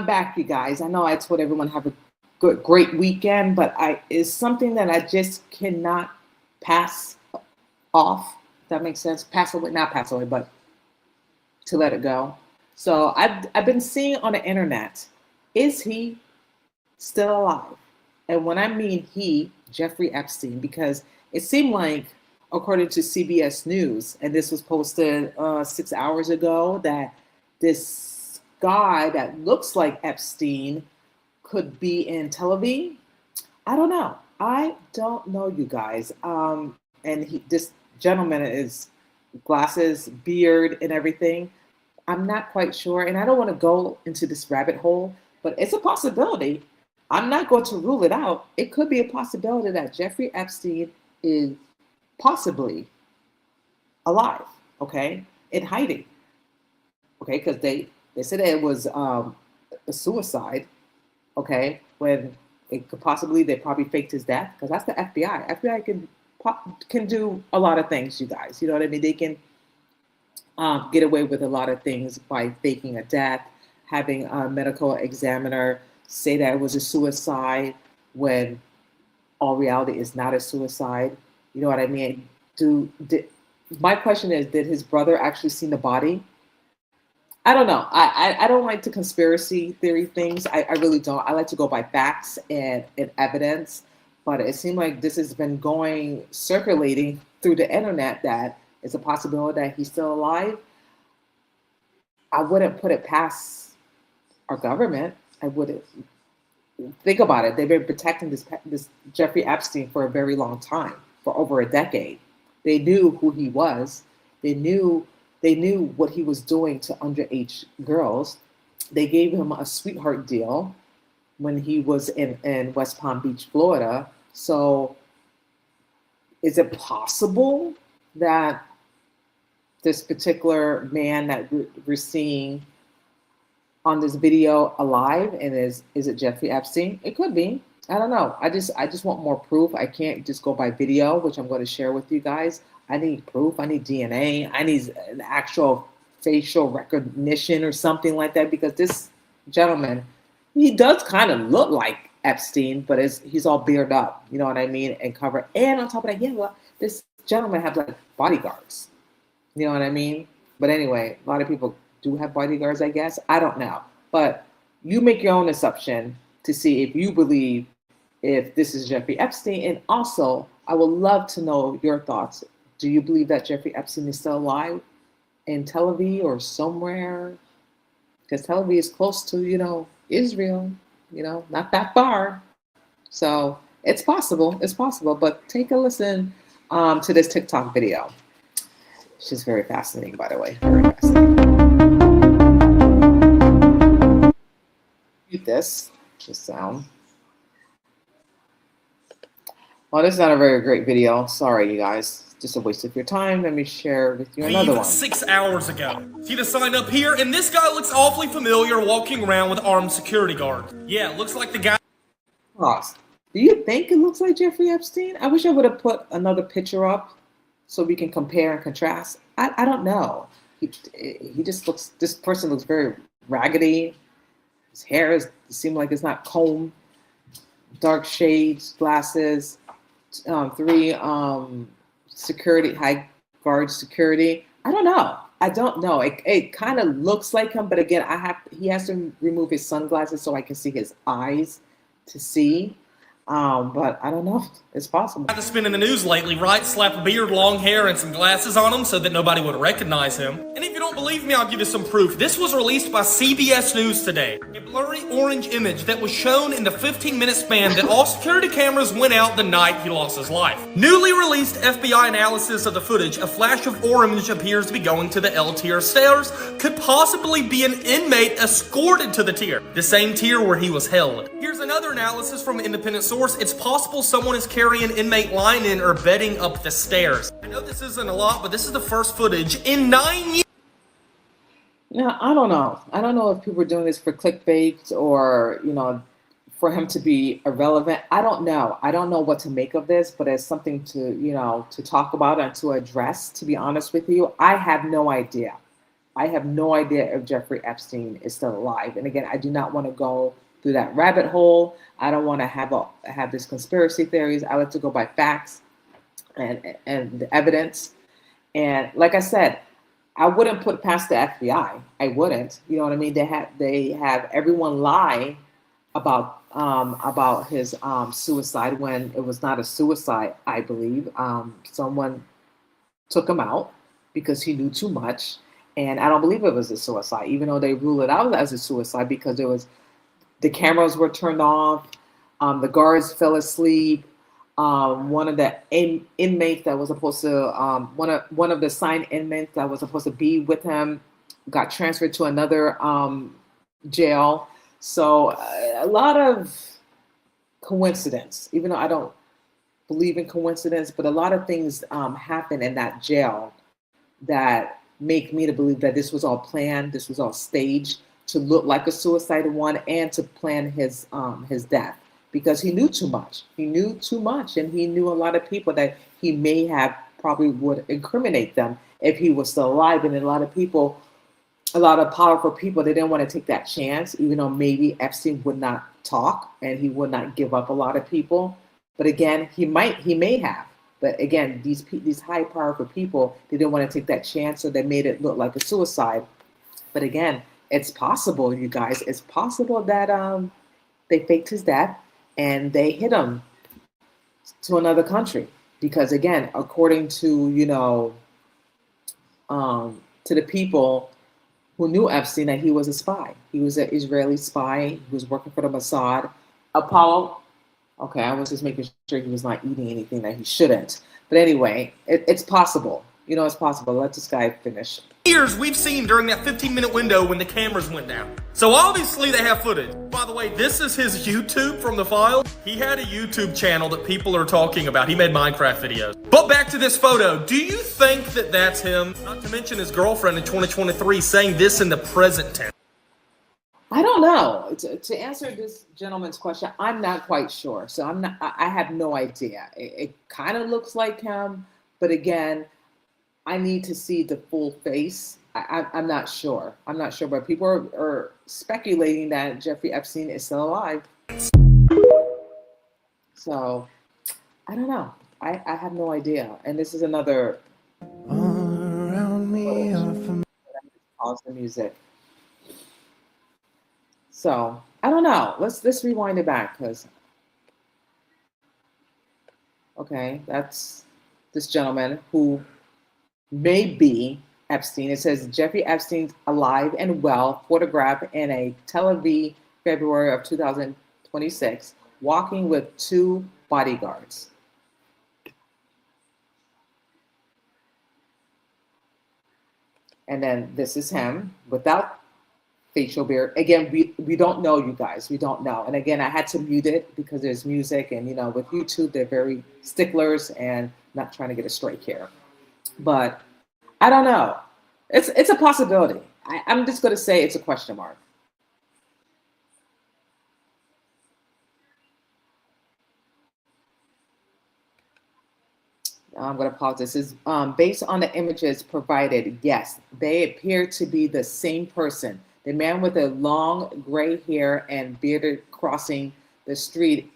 I'm back, you guys. I know I told everyone have a good, great weekend, but it's something that I just cannot pass off. If that makes sense. Pass away, not pass away, but to let it go. So I've been seeing on the internet, is he still alive? And when I mean he, Jeffrey Epstein, because it seemed like, according to CBS News, and this was posted 6 hours ago, that this guy that looks like Epstein could be in Tel Aviv. I don't know. I don't know, you guys. And this gentleman is glasses, beard, and everything. I'm not quite sure, and I don't want to go into this rabbit hole, but it's a possibility. I'm not going to rule it out. It could be a possibility that Jeffrey Epstein is possibly alive, okay, in hiding, okay, because they said it was a suicide, okay, when it could possibly, they probably faked his death, because that's the FBI. FBI can do a lot of things, you guys. You know what I mean? They can get away with a lot of things by faking a death, having a medical examiner say that it was a suicide when all reality is not a suicide. You know what I mean? My question is, did his brother actually see the body? I don't know. I don't like the conspiracy theory things. I really don't. I like to go by facts and evidence. But it seemed like this has been circulating through the internet, that it's a possibility that he's still alive. I wouldn't put it past our government. I wouldn't. Think about it. They've been protecting this Jeffrey Epstein for a very long time, for over a decade. They knew who he was. They knew what he was doing to underage girls. They gave him a sweetheart deal when he was in West Palm Beach, Florida. So is it possible that this particular man that we're seeing on this video alive, and is it Jeffrey Epstein? It could be. I don't know. I just want more proof. I can't just go by video, which I'm going to share with you guys. I need proof. I need DNA. I need an actual facial recognition or something like that, because this gentleman, he does kind of look like Epstein, but he's all bearded up, you know what I mean, and covered. And on top of that, yeah, well, this gentleman has like bodyguards, you know what I mean? But anyway, a lot of people do have bodyguards, I guess. I don't know. But you make your own assumption to see if you believe if this is Jeffrey Epstein. And also, I would love to know your thoughts. Do you believe that Jeffrey Epstein is still alive in Tel Aviv or somewhere? Because Tel Aviv is close to, Israel, not that far. So it's possible. It's possible. But take a listen to this TikTok video. She's very fascinating, by the way. Very fascinating. Mute this sound. Well, this is not a very great video. Sorry, you guys. Just a waste of your time. Let me share with you another one. 6 hours ago. See the sign up here? And this guy looks awfully familiar walking around with armed security guards. Yeah, looks like the guy. Ross, do you think it looks like Jeffrey Epstein? I wish I would have put another picture up so we can compare and contrast. I don't know. He just looks, this person looks very raggedy. His hair seems like it's not combed. Dark shades, glasses, 3 security, high guard security. I don't know. It kind of looks like him, but again, he has to remove his sunglasses so I can see his eyes to see. But I don't know. It's possible. That's been in the news lately, right? Slap a beard, long hair, and some glasses on him so that nobody would recognize him. And if you don't believe me, I'll give you some proof. This was released by CBS News today. A blurry orange image that was shown in the 15-minute span that all security cameras went out the night he lost his life. Newly released FBI analysis of the footage, a flash of orange appears to be going to the L-tier stairs, could possibly be an inmate escorted to the tier, the same tier where he was held. Here's another analysis from an independent source. It's possible someone is carrying an inmate lying in or bedding up the stairs. I know this isn't a lot, but this is the first footage in 9 years. Now, I don't know. I don't know if people are doing this for clickbait or, for him to be irrelevant. I don't know. I don't know what to make of this, but it's something to, to talk about and to address, to be honest with you. I have no idea. I have no idea if Jeffrey Epstein is still alive. And again, I do not want to go through that rabbit hole. I don't want to have this conspiracy theories. I like to go by facts and the evidence. And like I said, I wouldn't put past the FBI. I wouldn't. You know what I mean? They have everyone lie about his suicide when it was not a suicide. I believe someone took him out because he knew too much, and I don't believe it was a suicide, even though they ruled it out as a suicide because the cameras were turned off, the guards fell asleep. One of the inmates that was supposed to one of the assigned inmates that was supposed to be with him got transferred to another jail. So a lot of coincidence, even though I don't believe in coincidence, but a lot of things happen in that jail that make me to believe that this was all planned, this was all staged to look like a suicide one and to plan his death. Because he knew too much. He knew too much, and he knew a lot of people that he may have probably would incriminate them if he was still alive. And a lot of people, a lot of powerful people, they didn't want to take that chance, even though maybe Epstein would not talk and he would not give up a lot of people. But again, he may have. But again, these high powerful people, they didn't want to take that chance, so they made it look like a suicide. But again, it's possible, you guys. It's possible that they faked his death and they hit him to another country because, again, according to to the people who knew Epstein, that he was a spy. He was an Israeli spy. He was working for the Mossad. Apollo. Okay, I was just making sure he was not eating anything that he shouldn't. But anyway, it's possible. It's possible. Let this guy finish. Years we've seen during that 15-minute window when the cameras went down. So obviously they have footage. By the way, this is his YouTube from the file. He had a YouTube channel that people are talking about. He made Minecraft videos. But back to this photo. Do you think that that's him? Not to mention his girlfriend in 2023 saying this in the present tense. I don't know. To answer this gentleman's question, I'm not quite sure. So I have no idea. It kind of looks like him, but again, I need to see the full face. I'm not sure. I'm not sure, but people are speculating that Jeffrey Epstein is still alive. So I don't know. I have no idea. And this is another. All around me are familiar. Pause the music. So I don't know. Let's rewind it back because. Okay, that's this gentleman who may be Epstein. It says Jeffrey Epstein's alive and well, photographed in a Tel Aviv, February of 2026, walking with 2 bodyguards. And then this is him without facial beard. Again, we don't know, you guys. We don't know. And again, I had to mute it because there's music, and with YouTube, they're very sticklers and not trying to get a strike here. But I don't know. It's a possibility. I'm just going to say it's a question mark. I'm going to pause this. Is based on the images provided, yes, they appear to be the same person. The man with the long gray hair and bearded crossing the street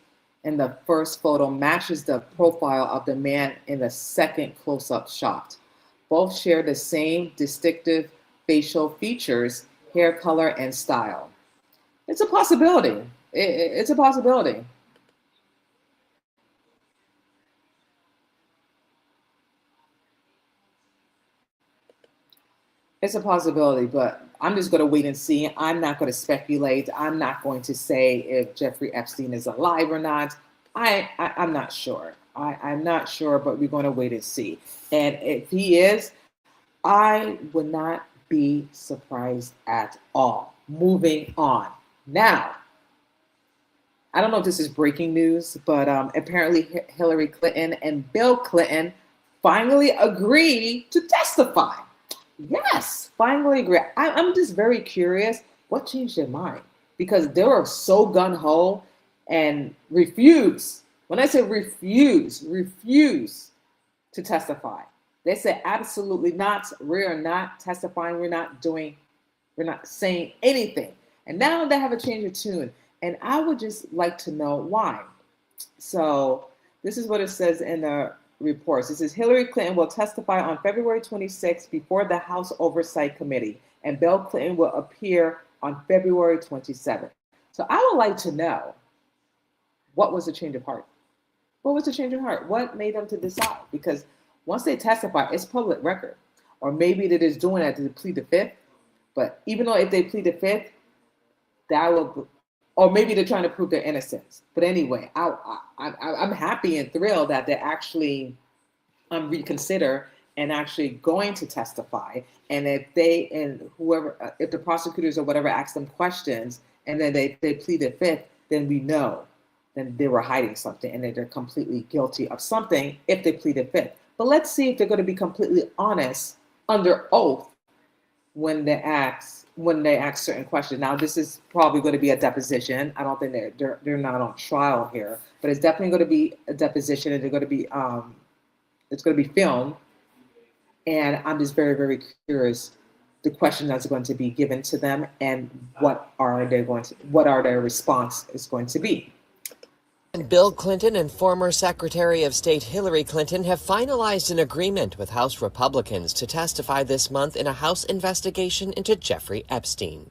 in the first photo matches the profile of the man in the second close-up shot. Both share the same distinctive facial features, hair color, and style. It's a possibility. It's a possibility. It's a possibility, but I'm just going to wait and see. I'm not going to speculate. I'm not going to say if Jeffrey Epstein is alive or not. I'm not sure. I'm not sure, but we're going to wait and see. And if he is, I would not be surprised at all. Moving on. Now, I don't know if this is breaking news, but apparently Hillary Clinton and Bill Clinton finally agreed to testify. Yes, finally agree. I'm just very curious what changed their mind, because they were so gung-ho and refuse. When I say refuse to testify. They said absolutely not. We're not testifying. We're not saying anything. And now they have a change of tune. And I would just like to know why. So this is what it says in the reports. It says Hillary Clinton will testify on February 26th before the House Oversight Committee, and Bill Clinton will appear on February 27th. So I would like to know, what was the change of heart? What was the change of heart? What made them to decide? Because once they testify, it's public record. Or maybe they're just doing that to plead the fifth. But even though if they plead the fifth, that will, or maybe they're trying to prove their innocence. But anyway, I'm happy and thrilled that they're actually reconsider and actually going to testify. And if they and whoever, if the prosecutors or whatever ask them questions, and then they plead the fifth, then we know then they were hiding something and that they're completely guilty of something if they plead the fifth. But let's see if they're going to be completely honest under oath when they ask certain questions. Now, this is probably going to be a deposition. I don't think they're not on trial here, but it's definitely going to be a deposition, and they're going to be it's going to be filmed. And I'm just very, very curious the question that's going to be given to them and what their response is going to be. Bill Clinton and former Secretary of State Hillary Clinton have finalized an agreement with House Republicans to testify this month in a House investigation into Jeffrey Epstein.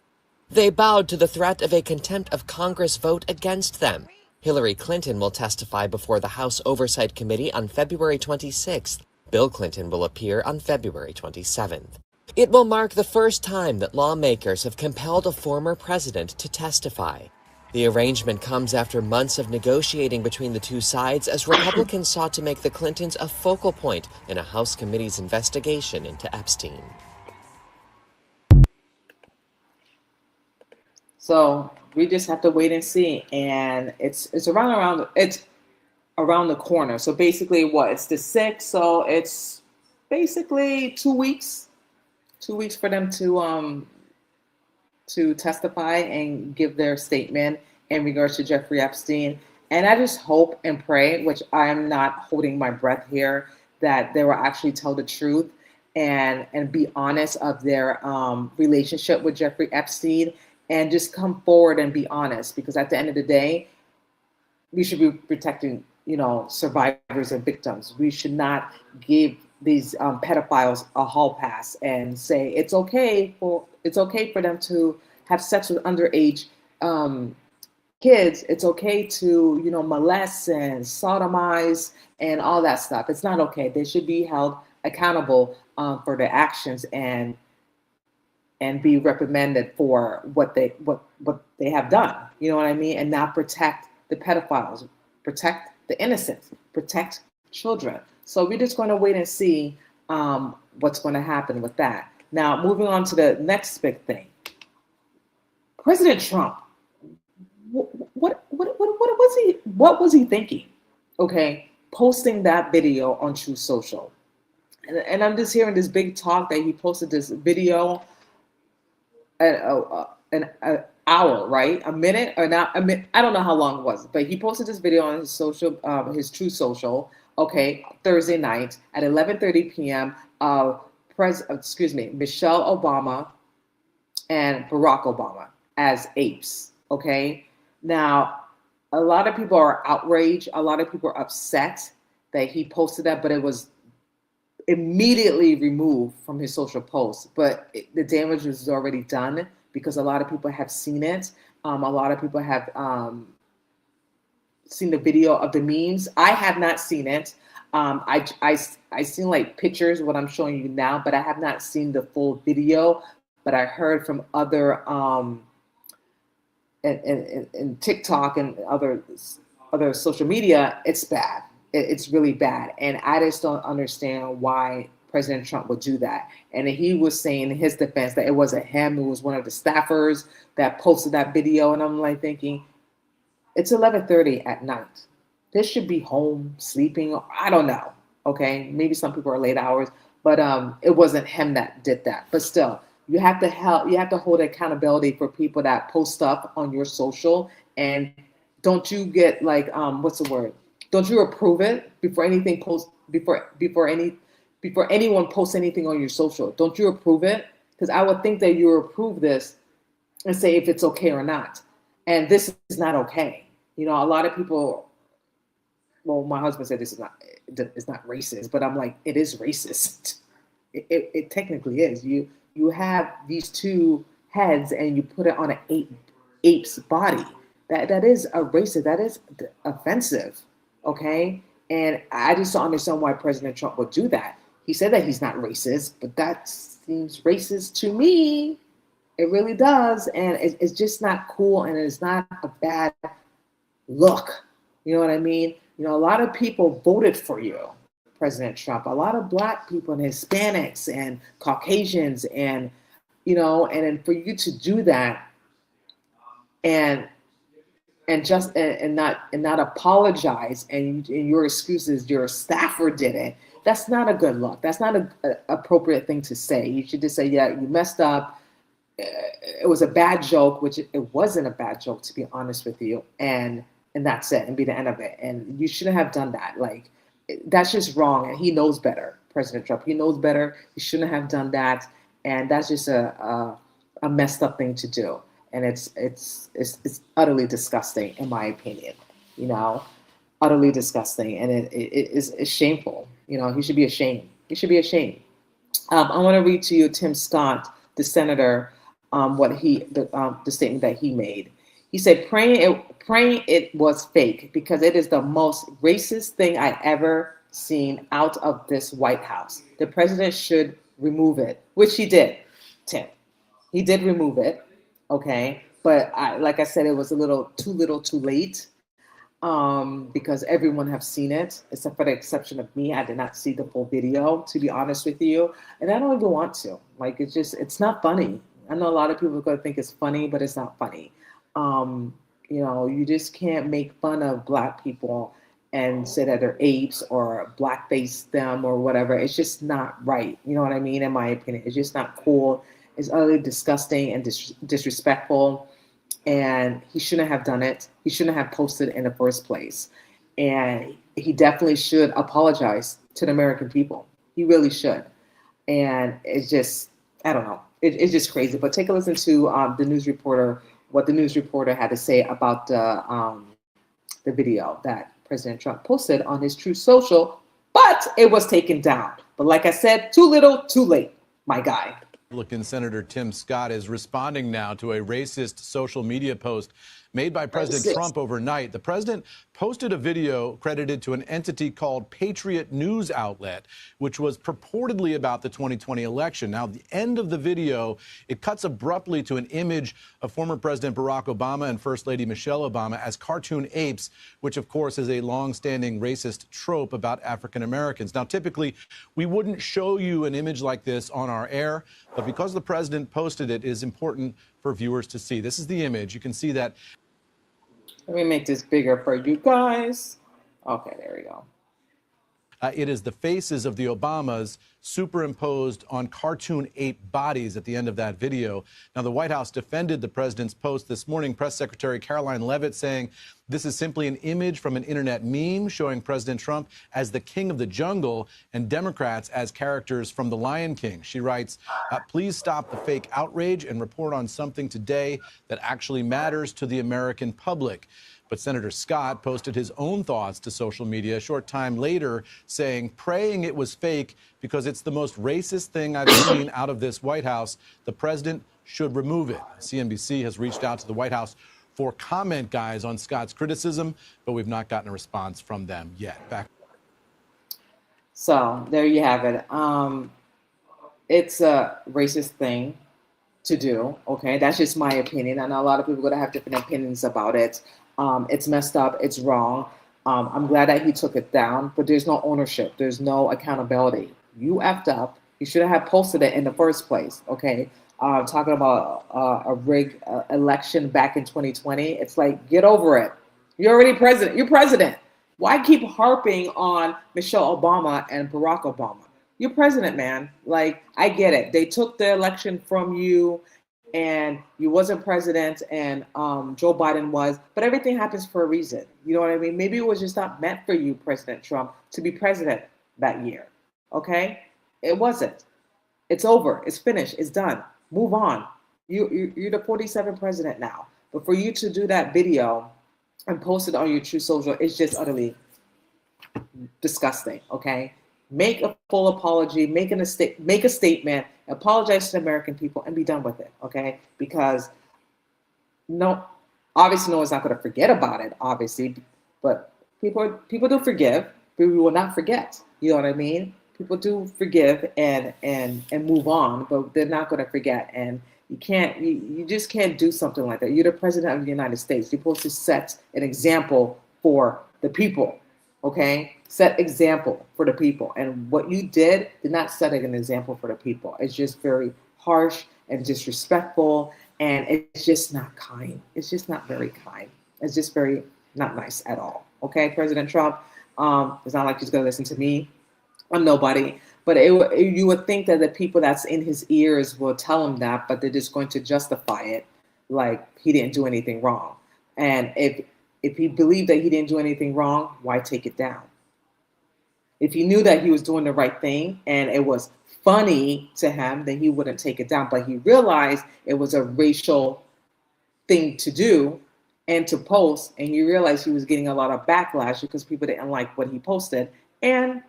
They bowed to the threat of a contempt of Congress vote against them. Hillary Clinton will testify before the House Oversight Committee on February 26th. Bill Clinton will appear on February 27th. It will mark the first time that lawmakers have compelled a former president to testify. The arrangement comes after months of negotiating between the two sides as Republicans sought to make the Clintons a focal point in a House committee's investigation into Epstein. So we just have to wait and see, and it's around the corner. So basically, it's the 6th, so it's basically 2 weeks. 2 weeks for them to testify and give their statement in regards to Jeffrey Epstein. And I just hope and pray, which I'm not holding my breath here, that they will actually tell the truth and be honest of their relationship with Jeffrey Epstein, and just come forward and be honest. Because at the end of the day, we should be protecting, survivors and victims. We should not give these pedophiles a hall pass and say it's okay for them to have sex with underage kids. It's okay to molest and sodomize and all that stuff. It's not okay. They should be held accountable for their actions and be reprimanded for what they have done. You know what I mean? And not protect the pedophiles, protect the innocent, protect children. So we're just going to wait and see what's going to happen with that. Now, moving on to the next big thing. President Trump, what was he thinking? Okay, posting that video on True Social. And I'm just hearing this big talk that he posted this video at an hour, right? A minute or not? I don't know how long it was, but he posted this video on his social, his True Social. Okay, Thursday night at 11:30 p.m. Michelle Obama and Barack Obama as apes. Okay, now a lot of people are outraged. A lot of people are upset that he posted that, but it was immediately removed from his social post. But the damage was already done because a lot of people have seen it. A lot of people have seen the video of the memes. I have not seen it. I seen like pictures, what I'm showing you now, but I have not seen the full video. But I heard from other and TikTok and other social media, it's bad. It's really bad, and I just don't understand why President Trump would do that. And he was saying in his defense that it wasn't him; it was one of the staffers that posted that video. And I'm like thinking, it's 11:30 at night. This should be home sleeping. I don't know. Okay, maybe some people are late hours, but it wasn't him that did that. But still, you have to hold accountability for people that post stuff on your social. And don't you get like what's the word? Don't you approve it before anything before any before anyone posts anything on your social. Don't you approve it? Because I would think that you approve this and say if it's okay or not. And this is not okay. You know, a lot of people, well, my husband said it's not racist, but I'm like, it is racist. It technically is. You have these two heads and you put it on an ape's body. That is a racist. That is offensive. Okay. And I just don't understand why President Trump would do that. He said that he's not racist, but that seems racist to me. It really does. And it's just not cool. And it's not a bad look. You know what I mean? You know, a lot of people voted for you, President Trump. A lot of Black people and Hispanics and Caucasians, and you know, and then for you to do that and not apologize, and your excuses, your staffer did it. That's not a good look. That's not an appropriate thing to say. You should just say, yeah, you messed up. It was a bad joke, which it wasn't a bad joke, to be honest with you. And that's it, and be the end of it. And you shouldn't have done that. Like, that's just wrong. And he knows better, President Trump. He knows better. He shouldn't have done that. And that's just a messed up thing to do. And it's utterly disgusting, in my opinion. You know, utterly disgusting, and it's shameful. You know, he should be ashamed. He should be ashamed. I want to read to you Tim Scott, the senator, the statement that he made. He said, praying it was fake because it is the most racist thing I ever seen out of this White House. The president should remove it, which he did, Tim. He did remove it, okay? But like I said, it was a little too late because everyone have seen it, except for the exception of me. I did not see the full video, to be honest with you. And I don't even want to. Like, it's not funny. I know a lot of people are going to think it's funny, but it's not funny. You know, you just can't make fun of Black people and say that they're apes or blackface them or whatever. It's just not right. You know what I mean? In my opinion, it's just not cool. It's utterly disgusting and disrespectful. And he shouldn't have done it. He shouldn't have posted in the first place. And he definitely should apologize to the American people. He really should. And it's just, I don't know. It's just crazy. But take a listen to the news reporter, what the news reporter had to say about the video that President Trump posted on his Truth Social, but it was taken down. But like I said, too little, too late, my guy. Republican Senator Tim Scott is responding now to a racist social media post made by President Trump overnight. The president posted a video credited to an entity called Patriot News Outlet, which was purportedly about the 2020 election. Now, at the end of the video, it cuts abruptly to an image of former President Barack Obama and First Lady Michelle Obama as cartoon apes, which, of course, is a long-standing racist trope about African Americans. Now, typically, we wouldn't show you an image like this on our air, but because the president posted it, it is important for viewers to see. This is the image. You can see that. Let me make this bigger for you guys. Okay, there we go. It is the faces of the Obamas superimposed on cartoon ape bodies at the end of that video. Now, the White House defended the president's post this morning. Press Secretary Caroline Leavitt saying this is simply an image from an internet meme showing President Trump as the king of the jungle and Democrats as characters from The Lion King. She writes, please stop the fake outrage and report on something today that actually matters to the American public. But Senator Scott posted his own thoughts to social media a short time later, saying, praying it was fake because it's the most racist thing I've seen out of this White House. The president should remove it. CNBC has reached out to the White House for comment, guys, on Scott's criticism, but we've not gotten a response from them yet. Back. So there you have it. It's a racist thing to do. Okay, that's just my opinion. I know a lot of people are going to have different opinions about it. It's messed up. It's wrong. I'm glad that he took it down, but there's no ownership. There's no accountability. You effed up. You should have posted it in the first place. Okay. Talking about a rigged election back in 2020. It's like, get over it. You're already president. You're president. Why keep harping on Michelle Obama and Barack Obama? You're president, man. Like, I get it. They took the election from you and you wasn't president and Joe Biden was, but everything happens for a reason. You know what I mean? Maybe it was just not meant for you, President Trump, to be president that year. Okay? It wasn't. It's over. It's finished. It's done. Move on. You're the 47th president now. But for you to do that video and post it on your True Social, it's just utterly disgusting. Okay, make a full apology, make a statement, apologize to the American people, and be done with it. Okay, because obviously no one's not going to forget about it, obviously, but people do forgive, but we will not forget. You know what I mean? People do forgive and move on, but they're not going to forget. And you just can't do something like that. You're the president of the United States. You're supposed to set an example for the people. Okay, set example for the people. And what you did not set an example for the people. It's just very harsh and disrespectful, and it's just not kind. It's just not very kind. It's just very not nice at all. Okay, President Trump, it's not like he's going to listen to me. I'm nobody. But you would think that the people that's in his ears will tell him that, but they're just going to justify it like he didn't do anything wrong. And if he believed that he didn't do anything wrong, why take it down? If he knew that he was doing the right thing and it was funny to him, then he wouldn't take it down. But he realized it was a racial thing to do and to post, and he realized he was getting a lot of backlash because people didn't like what he posted, and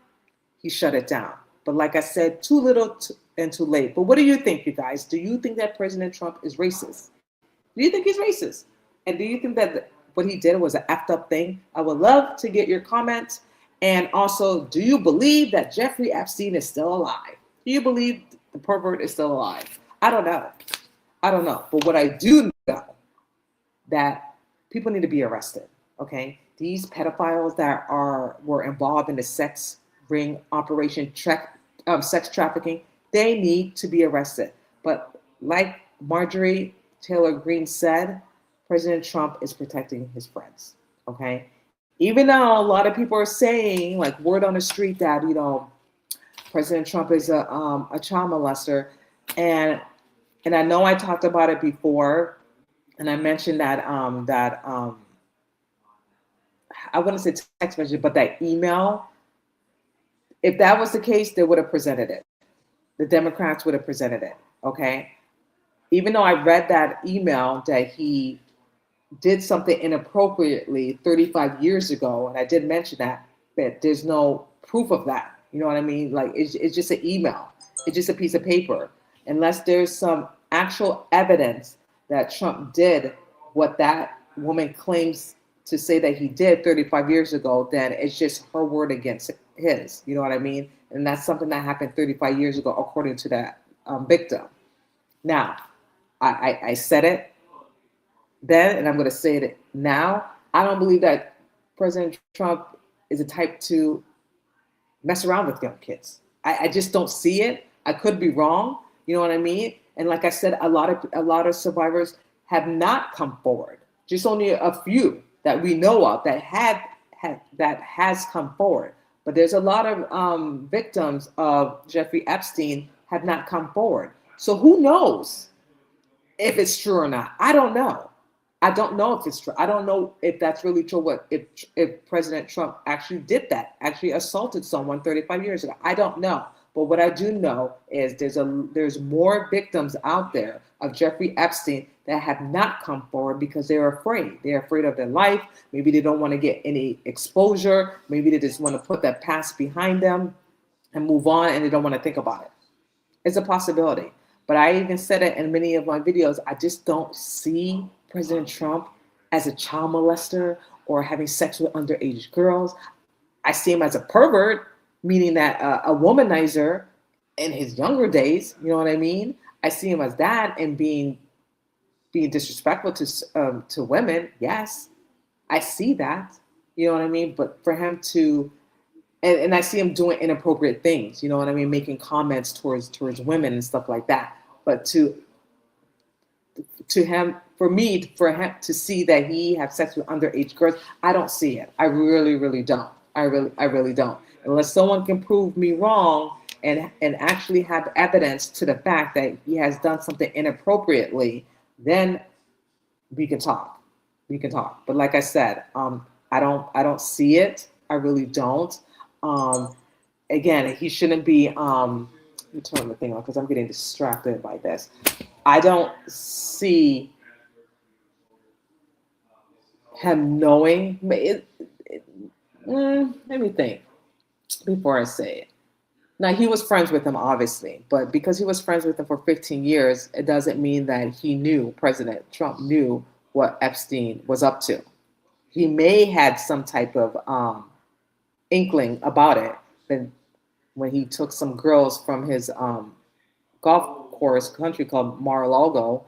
he shut it down. But like I said, too little and too late. But what do you think, you guys? Do you think that President Trump is racist? Do you think he's racist? And do you think that what he did was an effed up thing? I would love to get your comments. And also, do you believe that Jeffrey Epstein is still alive? Do you believe the pervert is still alive? I don't know. I don't know. But what I do know, that people need to be arrested. Okay, these pedophiles that were involved in the sex ring operation, sex trafficking, they need to be arrested. But like Marjorie Taylor Greene said, President Trump is protecting his friends. Okay, even though a lot of people are saying, like word on the street, that President Trump is a child molester, and I know I talked about it before, and I mentioned that I wouldn't say text message, but that email. If that was the case, they would have presented it. The Democrats would have presented it. Okay, even though I read that email that he did something inappropriately 35 years ago, and I did mention that, but there's no proof of that. You know what I mean? Like it's just an email. It's just a piece of paper. Unless there's some actual evidence that Trump did what that woman claims to say that he did 35 years ago, then it's just her word against his. You know what I mean? And that's something that happened 35 years ago, according to that victim. Now, I said it then, and I'm going to say it now. I don't believe that President Trump is the type to mess around with young kids. I just don't see it. I could be wrong. You know what I mean? And like I said, a lot of survivors have not come forward. Just only a few that we know of that has come forward. But there's a lot of victims of Jeffrey Epstein have not come forward. So who knows if it's true or not? I don't know. I don't know if it's true. I don't know if that's really true. If President Trump actually did that, actually assaulted someone 35 years ago. I don't know. But what I do know is there's more victims out there of Jeffrey Epstein that have not come forward because they're afraid. They're afraid of their life. Maybe they don't want to get any exposure. Maybe they just want to put that past behind them and move on, and they don't want to think about it. It's a possibility. But I even said it in many of my videos. I just don't see President Trump as a child molester or having sex with underage girls. I see him as a pervert, meaning that a womanizer in his younger days. You know what I mean? I see him as that, and being disrespectful to women. Yes, I see that. You know what I mean? But for him to, and I see him doing inappropriate things. You know what I mean? Making comments towards women and stuff like that. But for him to see that he have sex with underage girls, I don't see it. I really, really don't. I really don't. Unless someone can prove me wrong and actually have evidence to the fact that he has done something inappropriately, then we can talk. We can talk. But like I said, I don't see it. I really don't. Again, he shouldn't be me turn the thing on because I'm getting distracted by this. I don't see him knowing. Let me think before I say it. Now, he was friends with him, obviously, but because he was friends with him for 15 years, it doesn't mean that President Trump knew what Epstein was up to. He may had some type of inkling about it, but when he took some girls from his golf course country called Mar-a-Lago,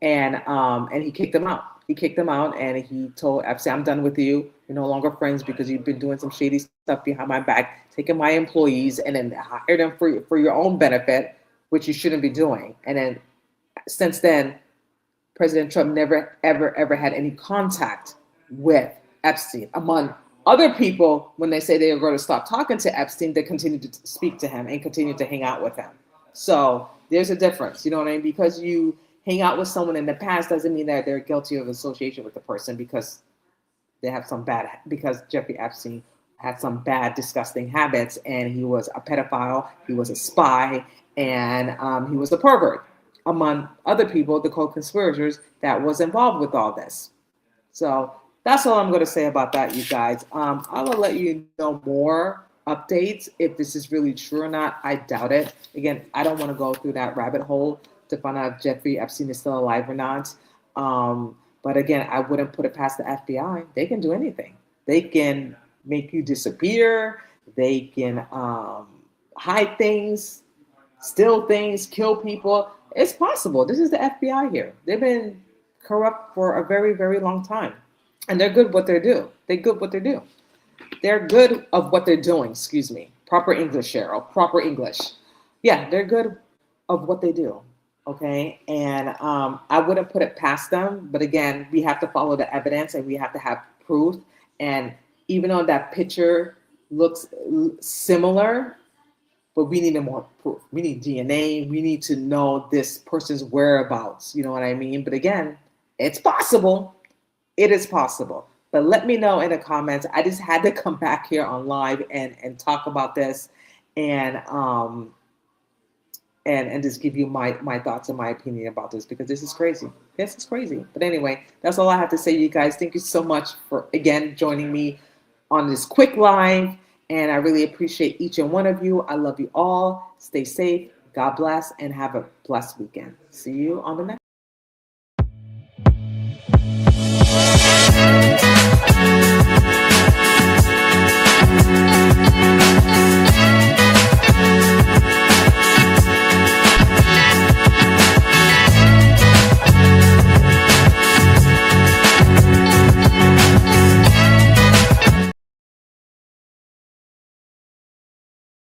and he kicked them out. He kicked them out, and he told Epstein, "I'm done with you. You're no longer friends because you've been doing some shady stuff behind my back, taking my employees, and then hired them for your own benefit, which you shouldn't be doing." And then, since then, President Trump never, ever, ever had any contact with Epstein. Among other people, when they say they are going to stop talking to Epstein, they continue to speak to him and continue to hang out with him. So there's a difference, you know what I mean? Because you hang out with someone in the past doesn't mean that they're guilty of association with the person because they have because Jeffrey Epstein had some bad, disgusting habits, and he was a pedophile, he was a spy, and he was a pervert, among other people, the co-conspirators that was involved with all this. So that's all I'm going to say about that, you guys. I will let you know more updates if this is really true or not. I doubt it. Again, I don't want to go through that rabbit hole to find out if Jeffrey Epstein is still alive or not. But again, I wouldn't put it past the FBI. They can do anything. They can make you disappear. They can hide things, steal things, kill people. It's possible. This is the FBI here. They've been corrupt for a very, very long time. And they're good at what they do. They're good at what they do. They're good of what they're doing. Excuse me. Proper English, Cheryl. Proper English. Yeah, they're good of what they do. Okay. And I wouldn't put it past them. But again, we have to follow the evidence and we have to have proof. And even though that picture looks similar, but we need more proof. We need DNA. We need to know this person's whereabouts. You know what I mean? But again, it's possible. It is possible. But let me know in the comments. I just had to come back here on live and talk about this and just give you my thoughts and my opinion about this because this is crazy. This is crazy. But anyway, that's all I have to say, you guys. Thank you so much for, again, joining me on this quick live. And I really appreciate each and one of you. I love you all. Stay safe. God bless and have a blessed weekend. See you on the next.